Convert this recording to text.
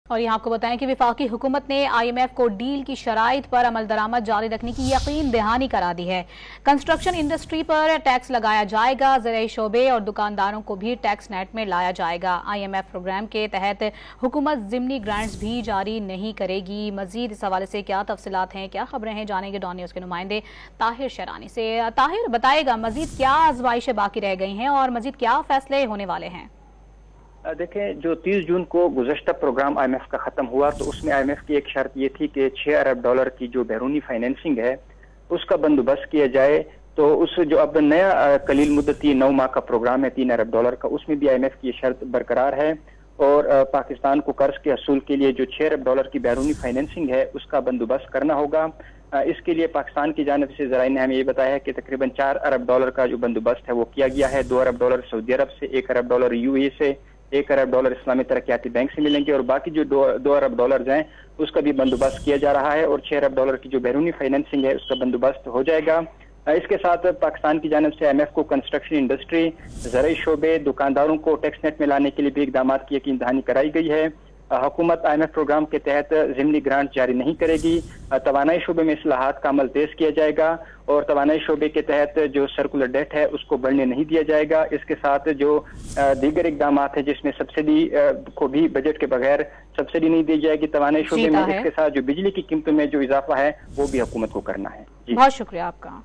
और यहाँ आपको बताएं कि वफाकी हुकूमत ने IMF को डील की शराइत पर अमल दरामद जारी रखने की यकीन दहानी करा दी है। कंस्ट्रक्शन इंडस्ट्री पर टैक्स लगाया जाएगा, ज़राई शोबे और दुकानदारों को भी टैक्स नेट में लाया जाएगा। IMF प्रोग्राम के तहत हुकूमत ज़िमनी ग्रांट्स भी जारी नहीं करेगी। मजीद इस हवाले से क्या तफसीलात हैं, क्या खबरें हैं, जानेंगे डॉन न्यूज़ के नुमाइंदे ताहिर शरानी से। ताहिर, बताएगा मजीद क्या आजमाइशें बाकी रह गई हैं और मजीद क्या फैसले होने वाले हैं? देखें, जो 30 जून को गुज़श्ता प्रोग्राम IMF का ख़त्म हुआ तो उसमें IMF की एक शर्त ये थी कि $6 अरब की जो बैरूनी फाइनेंसिंग है उसका बंदोबस्त किया जाए। तो उस जो अब नया कलील मुद्दती 9 माह का प्रोग्राम है $3 अरब का, उसमें भी IMF की ये शर्त बरकरार है और पाकिस्तान को कर्ज के हसूल के लिए जो $6 अरब की बैरूनी फाइनेंसिंग है उसका बंदोबस्त करना होगा। इसके लिए पाकिस्तान की जानिब से ज़राए ने हमें ये बताया है कि तकरीबन $4 अरब का जो बंदोबस्त है वो किया गया है। $2 अरब सऊदी अरब से, $1 अरब UAE से, $1 अरब इस्लामी तरक्याती बैंक से मिलेंगे और बाकी जो $2 अरब हैं उसका भी बंदोबस्त किया जा रहा है और $6 अरब की जो बैरूनी फाइनेंसिंग है उसका बंदोबस्त हो जाएगा। इसके साथ पाकिस्तान की जानिब से IMF को कंस्ट्रक्शन इंडस्ट्री, ज़राई शोबे, दुकानदारों को टैक्स नेट में लाने के लिए भी इकदाम की यकीन दहानी कराई गई है। हुकूमत IMF प्रोग्राम के तहत ज़िमनी ग्रांट जारी नहीं करेगी। तवानाई शोबे में इस्लाहात का अमल तेज किया जाएगा और तवानाई शोबे के तहत जो सर्कुलर डेट है उसको बढ़ने नहीं दिया जाएगा। इसके साथ जो दीगर इकदाम है जिसमें सब्सिडी को भी बजट के बगैर सब्सिडी नहीं दी जाएगी तवानाई शोबे में, इसके साथ जो बिजली की कीमतों में जो इजाफा है वो भी हुकूमत को करना है। बहुत शुक्रिया आपका।